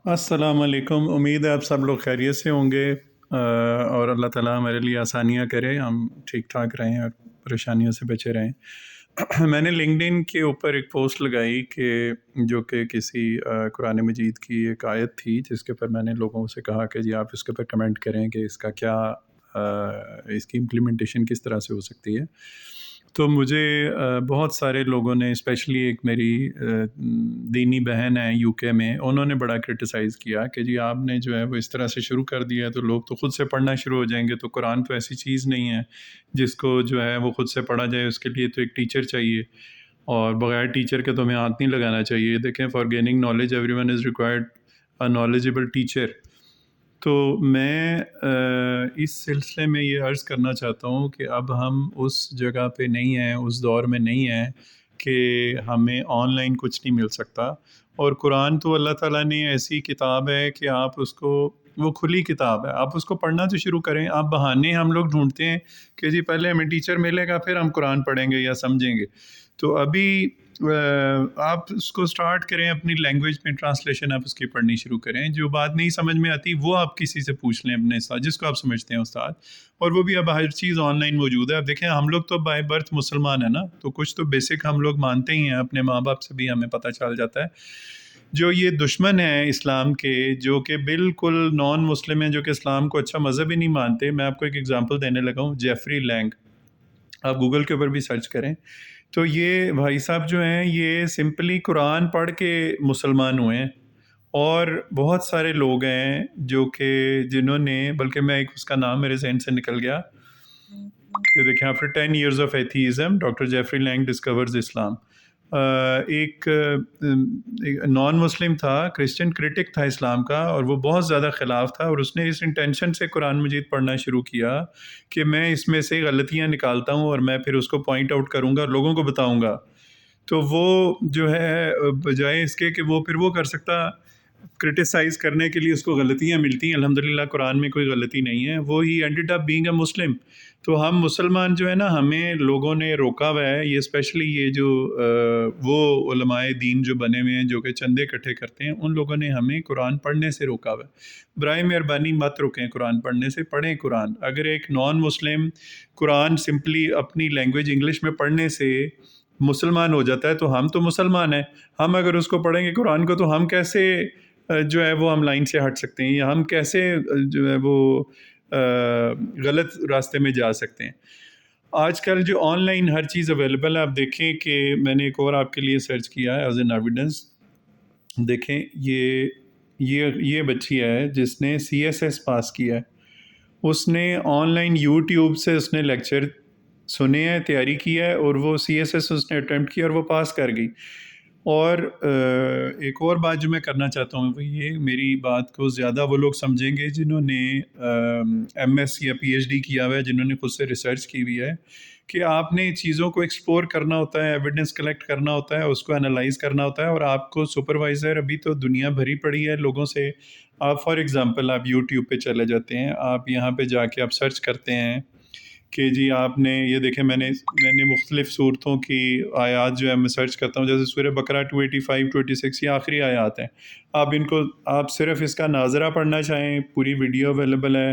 السلام علیکم، امید ہے آپ سب لوگ خیریت سے ہوں گے، اور اللہ تعالیٰ ہمارے لیے آسانیاں کرے، ہم ٹھیک ٹھاک رہیں اور پریشانیوں سے بچے رہیں۔ میں نے لنکڈ ان کے اوپر ایک پوسٹ لگائی کہ جو کہ کسی قرآن مجید کی ایک آیت تھی، جس کے اوپر میں نے لوگوں سے کہا کہ جی آپ اس کے اوپر کمنٹ کریں کہ اس کا کیا اس کی امپلیمنٹیشن کس طرح سے ہو سکتی ہے۔ تو مجھے بہت سارے لوگوں نے، اسپیشلی ایک میری دینی بہن ہے یو کے میں، انہوں نے بڑا کرٹیسائز کیا کہ جی آپ نے جو ہے وہ اس طرح سے شروع کر دیا تو لوگ تو خود سے پڑھنا شروع ہو جائیں گے، تو قرآن تو ایسی چیز نہیں ہے جس کو جو ہے وہ خود سے پڑھا جائے، اس کے لیے تو ایک ٹیچر چاہیے، اور بغیر ٹیچر کے تو ہمیں ہاتھ نہیں لگانا چاہیے۔ دیکھیں، for gaining knowledge every one is required a knowledgeable teacher. تو میں اس سلسلے میں یہ عرض کرنا چاہتا ہوں کہ اب ہم اس جگہ پہ نہیں ہیں، اس دور میں نہیں ہیں کہ ہمیں آن لائن کچھ نہیں مل سکتا، اور قرآن تو اللہ تعالیٰ نے ایسی کتاب ہے کہ آپ اس کو، وہ کھلی کتاب ہے، آپ اس کو پڑھنا تو شروع کریں۔ آپ بہانے ہم لوگ ڈھونڈتے ہیں کہ جی پہلے ہمیں ٹیچر ملے گا پھر ہم قرآن پڑھیں گے یا سمجھیں گے، تو ابھی آپ اس کو سٹارٹ کریں، اپنی لینگویج میں ٹرانسلیشن آپ اس کی پڑھنی شروع کریں، جو بات نہیں سمجھ میں آتی وہ آپ کسی سے پوچھ لیں، اپنے استاد جس کو آپ سمجھتے ہیں استاد، اور وہ بھی اب ہر چیز آن لائن موجود ہے۔ اب دیکھیں، ہم لوگ تو بائی برتھ مسلمان ہیں نا، تو کچھ تو بیسک ہم لوگ مانتے ہی ہیں، اپنے ماں باپ سے بھی ہمیں پتہ چل جاتا ہے۔ جو یہ دشمن ہیں اسلام کے، جو کہ بالکل نان مسلم ہیں، جو کہ اسلام کو اچھا مذہب ہی نہیں مانتے، میں آپ کو ایک ایگزامپل دینے لگا ہوں، جیفری لینگ، آپ گوگل کے اوپر بھی سرچ کریں، تو یہ بھائی صاحب جو ہیں یہ سمپلی قرآن پڑھ کے مسلمان ہوئے ہیں، اور بہت سارے لوگ ہیں جو کہ جنہوں نے، بلکہ میں ایک اس کا نام میرے ذہن سے نکل گیا، یہ دیکھیں، after 10 years of atheism doctor Jeffrey Lang discovers Islam. ایک نان مسلم تھا، کرسچن کرٹک تھا اسلام کا، اور وہ بہت زیادہ خلاف تھا، اور اس نے اس انٹینشن سے قرآن مجید پڑھنا شروع کیا کہ میں اس میں سے غلطیاں نکالتا ہوں اور میں پھر اس کو پوائنٹ آؤٹ کروں گا اور لوگوں کو بتاؤں گا۔ تو وہ جو ہے بجائے اس کے کہ وہ پھر وہ کر سکتا، کرٹیسائز کرنے کے لیے اس کو غلطیاں ملتی ہیں، الحمدللہ قرآن میں کوئی غلطی نہیں ہے، وہ ہی اینڈڈ اپ بینگ اے مسلم۔ تو ہم مسلمان جو ہے نا، ہمیں لوگوں نے روکا ہوا ہے، یہ اسپیشلی یہ جو وہ علماء دین جو بنے ہوئے ہیں جو کہ چندے اکٹھے کرتے ہیں، ان لوگوں نے ہمیں قرآن پڑھنے سے روکا ہوا ہے۔ برائے مہربانی مت رکیں قرآن پڑھنے سے، پڑھیں قرآن۔ اگر ایک نان مسلم قرآن سمپلی اپنی لینگویج انگلش میں پڑھنے سے مسلمان ہو جاتا ہے، تو ہم تو مسلمان ہیں، ہم اگر اس کو پڑھیں گے قرآن کو، تو ہم کیسے جو ہے وہ ہم لائن سے ہٹ سکتے ہیں، یا ہم کیسے جو ہے وہ غلط راستے میں جا سکتے ہیں۔ آج کل جو آن لائن ہر چیز اویلیبل ہے، آپ دیکھیں کہ میں نے ایک اور آپ کے لیے سرچ کیا ہے ایز این ایویڈنس۔ دیکھیں، یہ بچی ہے جس نے CSS پاس کیا ہے، اس نے آن لائن یوٹیوب سے اس نے لیکچر سنے ہیں، تیاری کی ہے، اور وہ CSS اس نے اٹیمپٹ کیا اور وہ پاس کر گئی۔ اور ایک اور بات جو میں کرنا چاہتا ہوں وہ یہ، میری بات کو زیادہ وہ لوگ سمجھیں گے جنہوں نے MS یا PhD کیا ہوا ہے، جنہوں نے خود سے ریسرچ کی ہوئی ہے، کہ آپ نے چیزوں کو ایکسپلور کرنا ہوتا ہے، ایویڈنس کلیکٹ کرنا ہوتا ہے، اس کو انالائز کرنا ہوتا ہے، اور آپ کو سپروائزر، ابھی تو دنیا بھری پڑی ہے لوگوں سے۔ آپ فار ایگزامپل آپ یوٹیوب پہ چلے جاتے ہیں، آپ یہاں پہ جا کے آپ سرچ کرتے ہیں کہ جی آپ نے یہ دیکھیں، میں نے مختلف صورتوں کی آیات جو ہے میں سرچ کرتا ہوں، جیسے سورہ بقرہ 285 286، یہ آخری آیات ہیں۔ آپ صرف اس کا ناظرہ پڑھنا چاہیں، پوری ویڈیو اویلیبل ہے۔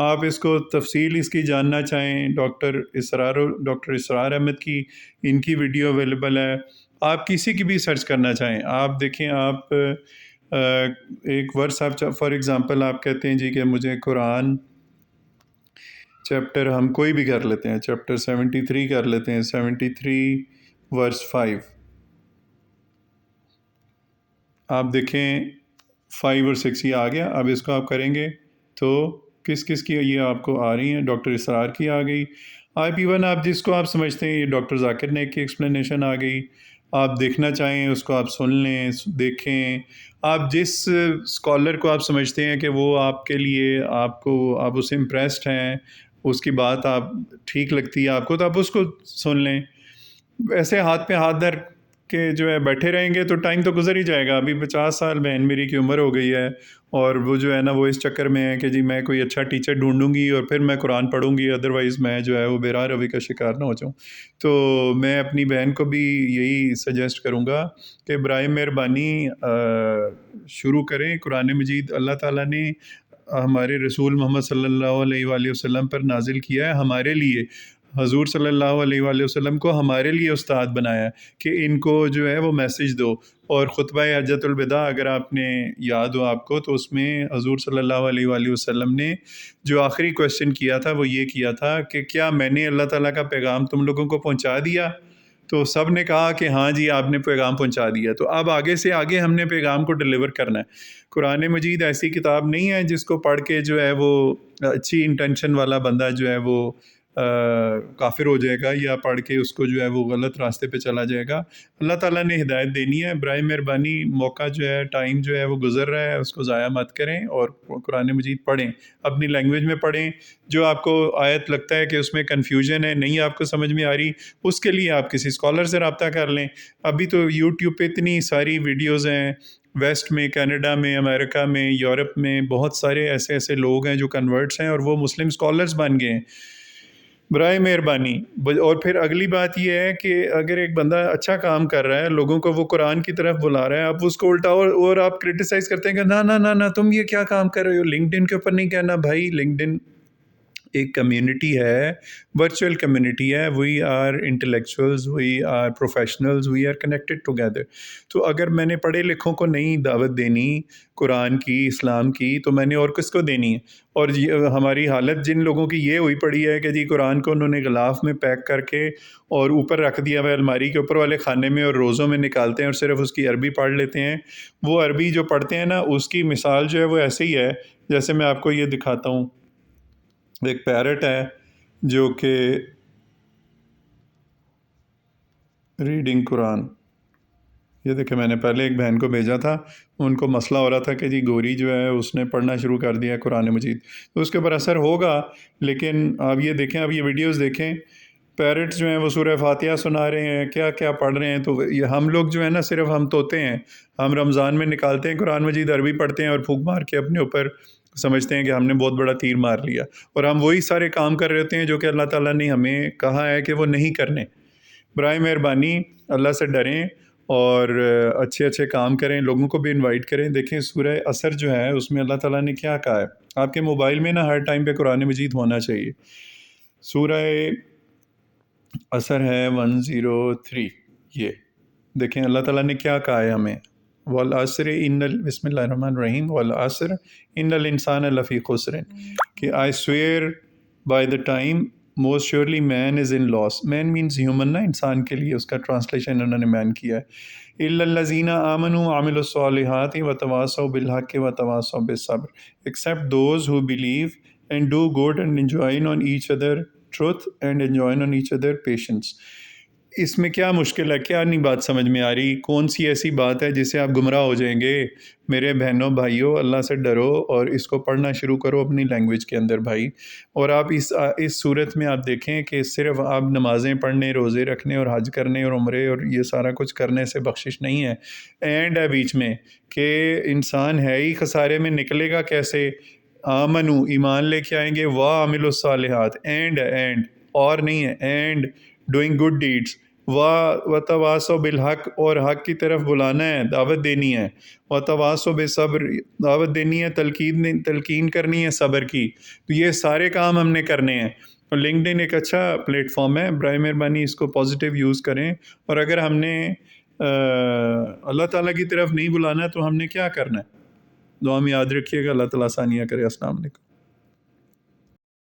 آپ اس کو تفصیل اس کی جاننا چاہیں، ڈاکٹر اسرار احمد کی، ان کی ویڈیو اویلیبل ہے۔ آپ کسی کی بھی سرچ کرنا چاہیں، آپ دیکھیں، آپ ایک ورس، آپ فار ایگزامپل آپ کہتے ہیں جی کہ مجھے قرآن چیپٹر، ہم کوئی بھی کر لیتے ہیں، چیپٹر 73 کر لیتے ہیں، 73 ورس 5، آپ دیکھیں 5 اور 6 یہ آ گیا۔ اب اس کو آپ کریں گے تو کس کس کی یہ آپ کو آ رہی ہیں، ڈاکٹر اسرار کی آ گئی، ایون آپ جس کو آپ سمجھتے ہیں، یہ ڈاکٹر ذاکر نائک کی ایکسپلینیشن آ گئی۔ آپ دیکھنا چاہیں اس کو آپ سن لیں، دیکھیں، آپ جس اسکالر کو آپ سمجھتے ہیں کہ وہ آپ کے لیے، آپ اس سے امپریسڈ ہیں، اس کی بات آپ ٹھیک لگتی ہے آپ کو، تو آپ اس کو سن لیں۔ ایسے ہاتھ پہ ہاتھ دھر کہ جو ہے بیٹھے رہیں گے تو ٹائم تو گزر ہی جائے گا. ابھی 50 سال بہن میری کی عمر ہو گئی ہے اور وہ جو ہے نا وہ اس چکر میں ہے کہ جی میں کوئی اچھا ٹیچر ڈھونڈوں گی اور پھر میں قرآن پڑھوں گی، ادروائز میں جو ہے وہ بے راہ روی کا شکار نہ ہو جاؤں. تو میں اپنی بہن کو بھی یہی سجیسٹ کروں گا کہ برائے مہربانی شروع کریں. قرآن مجید اللہ تعالیٰ نے ہمارے رسول محمد صلی اللہ علیہ وآلہ وسلم پر نازل کیا ہے ہمارے لیے. حضور صلی اللہ علیہ وآلہ وسلم کو ہمارے لیے استاد بنایا کہ ان کو جو ہے وہ میسج دو. اور خطبہ حجۃ الوداع اگر آپ نے یاد ہو آپ کو، تو اس میں حضور صلی اللہ علیہ وآلہ وسلم نے جو آخری کویسچن کیا تھا وہ یہ کیا تھا کہ کیا میں نے اللہ تعالیٰ کا پیغام تم لوگوں کو پہنچا دیا؟ تو سب نے کہا کہ ہاں جی آپ نے پیغام پہنچا دیا. تو اب آگے سے آگے ہم نے پیغام کو ڈیلیور کرنا ہے. قرآن مجید ایسی کتاب نہیں ہے جس کو پڑھ کے جو ہے وہ اچھی انٹینشن والا بندہ جو ہے وہ کافر ہو جائے گا یا پڑھ کے اس کو جو ہے وہ غلط راستے پہ چلا جائے گا. اللہ تعالیٰ نے ہدایت دینی ہے. برائے مہربانی موقع جو ہے، ٹائم جو ہے وہ گزر رہا ہے، اس کو ضائع مت کریں اور قرآن مجید پڑھیں، اپنی لینگویج میں پڑھیں. جو آپ کو آیت لگتا ہے کہ اس میں کنفیوژن ہے، نہیں آپ کو سمجھ میں آ رہی، اس کے لیے آپ کسی اسکالر سے رابطہ کر لیں. ابھی تو یوٹیوب پہ اتنی ساری ویڈیوز ہیں، ویسٹ میں، کینیڈا میں، امریکہ میں، یورپ میں بہت سارے ایسے لوگ ہیں جو کنورٹس ہیں اور وہ مسلم اسکالرز بن گئے ہیں. برائے مہربانی. اور پھر اگلی بات یہ ہے کہ اگر ایک بندہ اچھا کام کر رہا ہے، لوگوں کو وہ قرآن کی طرف بلا رہا ہے، آپ اس کو الٹا اور آپ کرٹیسائز کرتے ہیں کہ نہ تم یہ کیا کام کر رہے ہو. لنکڈ ان کے اوپر نہیں کہنا بھائی. لنکڈ ان ایک کمیونٹی ہے، ورچوئل کمیونٹی ہے. We are intellectuals, we are professionals, we are connected together. تو اگر میں نے پڑھے لکھوں کو نہیں دعوت دینی قرآن کی، اسلام کی، تو میں نے اور کس کو دینی ہے؟ اور ہماری حالت جن لوگوں کی یہ ہوئی پڑی ہے کہ جی قرآن کو انہوں نے غلاف میں پیک کر کے اور اوپر رکھ دیا ہوا الماری کے اوپر والے خانے میں، اور روزوں میں نکالتے ہیں اور صرف اس کی عربی پڑھ لیتے ہیں. وہ عربی جو پڑھتے ہیں نا، اس کی مثال جو ہے وہ ایسے ہی ہے جیسے میں آپ کو یہ دکھاتا ہوں. ایک پیرٹ ہے جو کہ ریڈنگ قرآن، یہ دیکھیں میں نے پہلے ایک بہن کو بھیجا تھا، ان کو مسئلہ ہو رہا تھا کہ جی گوری جو ہے اس نے پڑھنا شروع کر دیا قرآن مجید، تو اس کے اوپر اثر ہوگا. لیکن آپ یہ دیکھیں، آپ یہ ویڈیوز دیکھیں، پیرٹس جو ہیں وہ سورہ فاتحہ سنا رہے ہیں، کیا کیا پڑھ رہے ہیں. تو یہ ہم لوگ جو ہے نا صرف ہم طوطے ہیں. ہم رمضان میں نکالتے ہیں قرآن مجید، عربی پڑھتے ہیں اور پھونک مار کے اپنے اوپر سمجھتے ہیں کہ ہم نے بہت بڑا تیر مار لیا، اور ہم وہی سارے کام کر رہے ہوتے ہیں جو کہ اللہ تعالیٰ نے ہمیں کہا ہے کہ وہ نہیں کرنے. برائے مہربانی اللہ سے ڈریں اور اچھے کام کریں، لوگوں کو بھی انوائٹ کریں. دیکھیں سورہ عصر جو ہے اس میں اللہ تعالیٰ نے کیا کہا ہے. آپ کے موبائل میں نا ہر ٹائم پہ قرآن مجید ہونا چاہیے. سورہ عصر ہے 103. یہ دیکھیں اللہ تعالیٰ نے کیا کہا ہے ہمیں. والعصر بسم اللہ الرحمن الرحیم، والعصر ان الانسان لفی خسر، کہ I swear by the time most surely man is in loss. Man means human نا، انسان کے لیے اس کا ٹرانسلیشن انہوں نے مین کیا ہے. الا الذین آمنوا وعملوا الصالحات وتواصوا بالحق وتواصوا بالصبر. Except those who believe and do good and enjoin on each other truth and enjoin on each other patience. اس میں کیا مشکل ہے؟ کیا نہیں بات سمجھ میں آ رہی؟ کون سی ایسی بات ہے جس سے آپ گمراہ ہو جائیں گے؟ میرے بہنوں بھائیوں، اللہ سے ڈرو اور اس کو پڑھنا شروع کرو اپنی لینگویج کے اندر بھائی. اور آپ اس صورت میں آپ دیکھیں کہ صرف آپ نمازیں پڑھنے، روزے رکھنے اور حج کرنے اور عمرے اور یہ سارا کچھ کرنے سے بخشش نہیں ہے. اینڈ ہے بیچ میں کہ انسان ہے ہی خسارے میں، نکلے گا کیسے؟ آمنو ایمان لے کے آئیں گے، وعملوا الصالحات، اینڈ اور نہیں ہے، اینڈ ڈوئنگ گڈ ڈیڈس، وتواصوا بالحق، اور حق کی طرف بلانا ہے، دعوت دینی ہے، وتواصوا بالصبر، دعوت دینی ہے، تلقین کرنی ہے صبر کی. تو یہ سارے کام ہم نے کرنے ہیں. اور لنکڈ ان ایک اچھا پلیٹ فارم ہے، برائے مہربانی اس کو پازیٹیو یوز کریں. اور اگر ہم نے اللہ تعالیٰ کی طرف نہیں بلانا ہے تو ہم نے کیا کرنا ہے؟ دعا میں یاد رکھیے گا. اللہ تعالیٰ آسانیاں کرے. السلام علیکم.